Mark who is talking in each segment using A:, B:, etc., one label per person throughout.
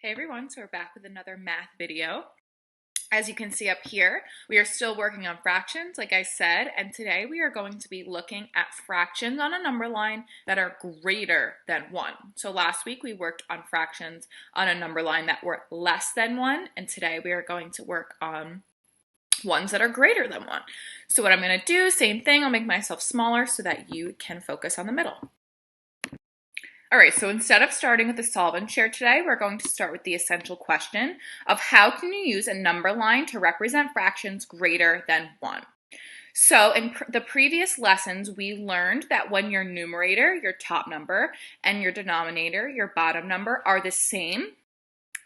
A: Hey everyone, so we're back with another math video. As you can see up here, we are still working on fractions, like I said, and today we are going to be looking at fractions on a number line that are greater than 1. So last week we worked on fractions on a number line that were less than 1, and today we are going to work on ones that are greater than 1. So what I'm going to do, same thing, I'll make myself smaller so that you can focus on the middle. All right, so instead of starting with the solve and share today, we're going to start with the essential question of how can you use a number line to represent fractions greater than 1? So in the previous lessons, we learned that when your numerator, your top number, and your denominator, your bottom number, are the same,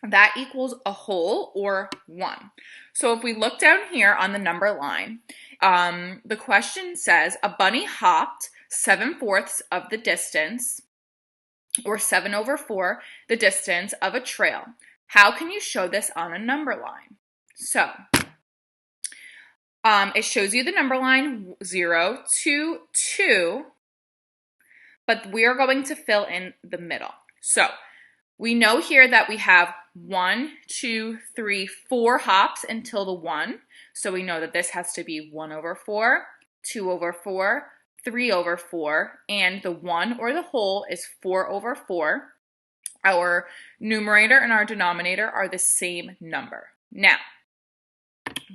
A: that equals a whole or 1. So if we look down here on the number line, the question says a bunny hopped 7/4 of the distance, or 7/4, the distance of a trail. How can you show this on a number line? So, it shows you the number line 0 to 2, but we are going to fill in the middle. So, we know here that we have 1, 2, 3, 4 hops until the 1. So we know that this has to be 1/4, 2/4, 3/4, and the 1 or the whole is 4/4. Our numerator and our denominator are the same number. Now,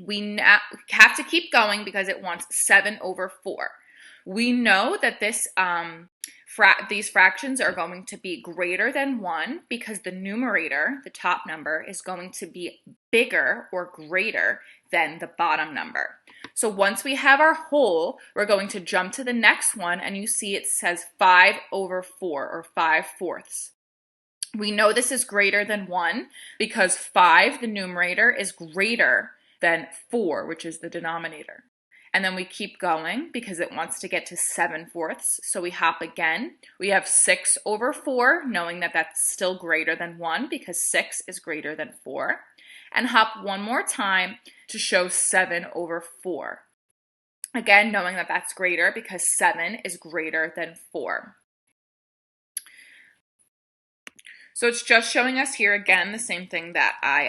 A: we have to keep going because it wants 7/4. We know that these fractions are going to be greater than 1 because the numerator, the top number, is going to be bigger or greater than the bottom number. So once we have our whole, we're going to jump to the next one, and you see it says 5/4 or 5/4. We know this is greater than 1 because 5, the numerator, is greater than 4, which is the denominator. And then we keep going because it wants to get to 7/4. So we hop again. We have 6/4, knowing that that's still greater than 1 because 6 is greater than 4. And hop one more time to show 7/4. Again, knowing that that's greater because 7 is greater than 4. So it's just showing us here again the same thing that I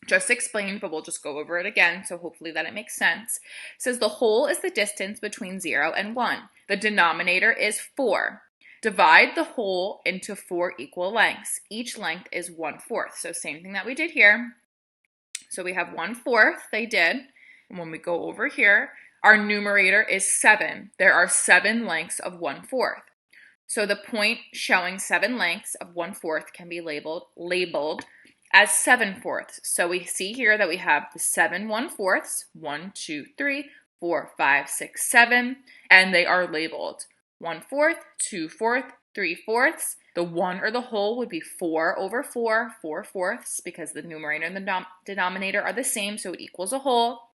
A: just explained, but we'll just go over it again, so hopefully that it makes sense. It says the whole is the distance between 0 and 1. The denominator is 4. Divide the whole into 4 equal lengths. Each length is 1/4. So same thing that we did here. So we have 1/4, they did. And when we go over here, our numerator is 7. There are 7 lengths of 1/4. So the point showing 7 lengths of 1/4 can be labeled as 7/4. So we see here that we have the 7 1/4, 1, 2, 3, 4, 5, 6, 7, and they are labeled 1/4, 2/4, 3/4. The 1 or the whole would be 4/4, 4/4, because the numerator and the denominator are the same, so it equals a whole.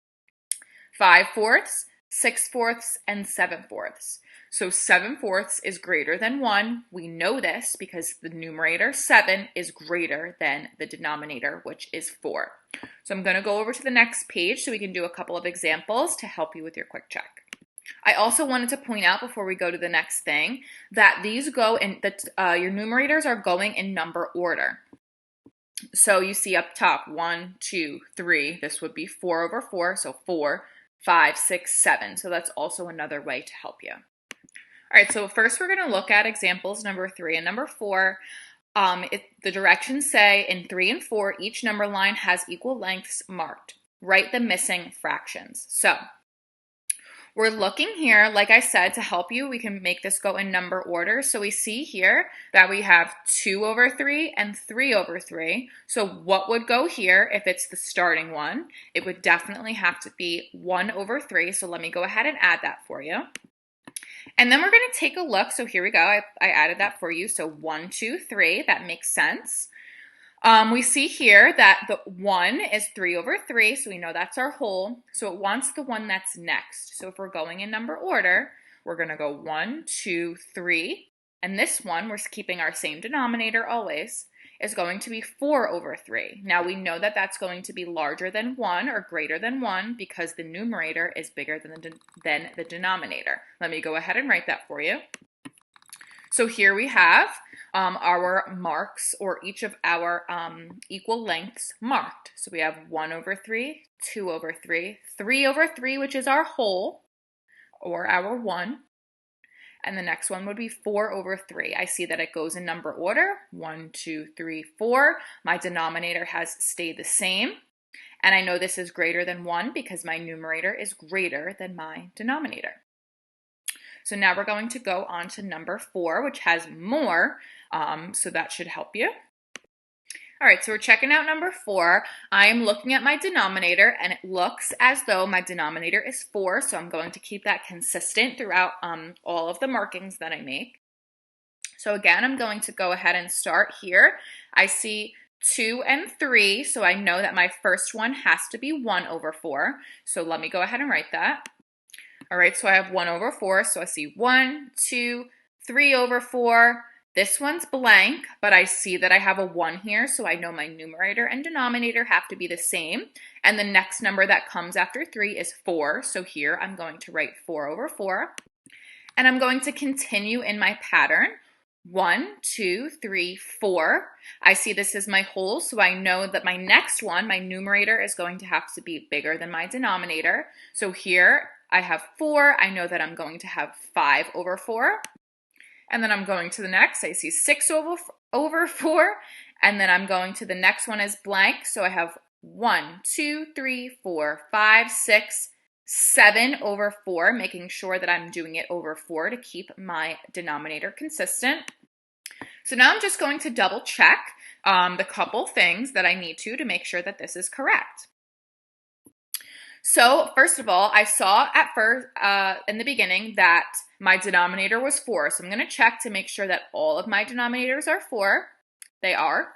A: 5/4, 6/4, and 7/4. So 7/4 is greater than 1. We know this because the numerator, 7, is greater than the denominator, which is 4. So I'm going to go over to the next page so we can do a couple of examples to help you with your quick check. I also wanted to point out before we go to the next thing that these go in, your numerators are going in number order. So you see up top, 1, 2, 3, this would be 4/4, so 4, 5, 6, 7. So that's also another way to help you. All right, so first we're going to look at examples number 3 and number 4. The directions say in 3 and 4, each number line has equal lengths marked. Write the missing fractions. So we're looking here, like I said, to help you, we can make this go in number order. So we see here that we have 2/3 and 3/3. So what would go here if it's the starting one? It would definitely have to be 1/3. So let me go ahead and add that for you. And then we're going to take a look. So here we go. I added that for you. So 1, 2, 3. That makes sense. We see here that the 1 is 3/3. So we know that's our whole. So it wants the one that's next. So if we're going in number order, we're going to go 1, 2, 3. And this one, we're keeping our same denominator always, is going to be 4/3. Now we know that that's going to be larger than 1 or greater than 1 because the numerator is bigger than the denominator. Let me go ahead and write that for you. So here we have our marks, or each of our equal lengths marked. So we have 1 over 3, 2 over 3, 3 over 3, which is our whole, or our 1. And the next one would be 4 over 3. I see that it goes in number order, 1, 2, 3, 4. My denominator has stayed the same. And I know this is greater than 1 because my numerator is greater than my denominator. So now we're going to go on to number 4, which has more, so that should help you. All right, so we're checking out number 4. I am looking at my denominator, and it looks as though my denominator is 4, so I'm going to keep that consistent throughout all of the markings that I make. So again, I'm going to go ahead and start here. I see 2 and 3, so I know that my first one has to be 1 over 4. So let me go ahead and write that. All right, so I have 1 over 4, so I see 1, 2, 3 over 4. This one's blank, but I see that I have a 1 here, so I know my numerator and denominator have to be the same. And the next number that comes after 3 is 4, so here I'm going to write 4 over 4. And I'm going to continue in my pattern. 1, 2, 3, 4. I see this is my whole, so I know that my next one, my numerator, is going to have to be bigger than my denominator. So here I have 4. I know that I'm going to have 5 over 4. And then I'm going to the next. I see 6 over 4. And then I'm going to the next one is blank. So I have 1, 2, 3, 4, 5, 6, 7 over 4, making sure that I'm doing it over 4 to keep my denominator consistent. So now I'm just going to double check the couple things that I need to make sure that this is correct. So first of all, I saw at first in the beginning that my denominator was 4. So I'm going to check to make sure that all of my denominators are 4. They are.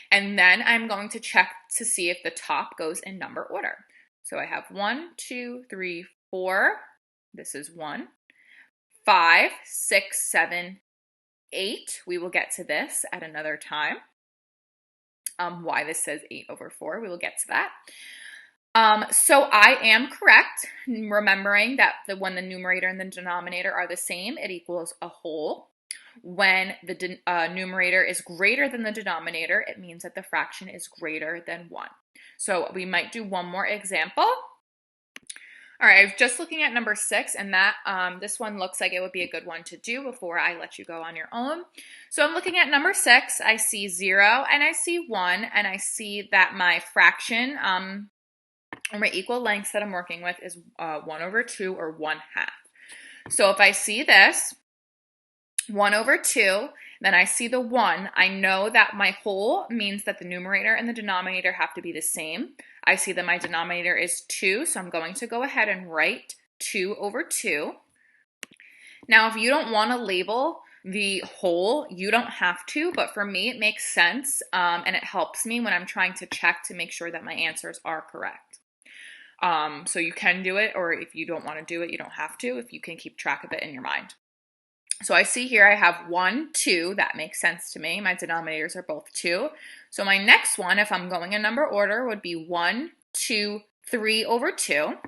A: And then I'm going to check to see if the top goes in number order. So I have 1, 2, 3, 4. This is 1. 5, 6, 7, 8. We will get to this at another time. Why this says 8 over 4, we will get to that. So I am correct, remembering that when the numerator and the denominator are the same, it equals a whole. When the numerator is greater than the denominator, it means that the fraction is greater than 1. So we might do one more example. All right, I was just looking at number 6, and that this one looks like it would be a good one to do before I let you go on your own. So I'm looking at number 6. I see 0 and I see 1, and I see that my fraction or my equal lengths that I'm working with is 1 over 2 or 1/2. So if I see this, 1 over 2, then I see the 1. I know that my whole means that the numerator and the denominator have to be the same. I see that my denominator is 2, so I'm going to go ahead and write 2 over 2. Now, if you don't want to label the whole, you don't have to, but for me, it makes sense, and it helps me when I'm trying to check to make sure that my answers are correct. So you can do it, or if you don't want to do it, you don't have to, if you can keep track of it in your mind. So I see here I have 1, 2. That makes sense to me. My denominators are both 2. So my next one, if I'm going in number order, would be 1, 2, 3 over 2.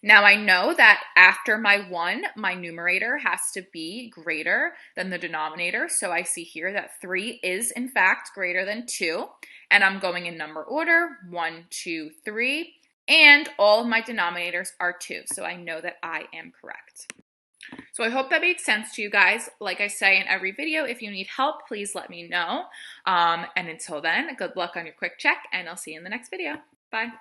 A: Now I know that after my 1, my numerator has to be greater than the denominator. So I see here that 3 is in fact greater than 2. And I'm going in number order, 1, 2, 3. And all of my denominators are 2. So I know that I am correct. So I hope that made sense to you guys. Like I say in every video, if you need help, please let me know. And until then, good luck on your quick check, and I'll see you in the next video. Bye.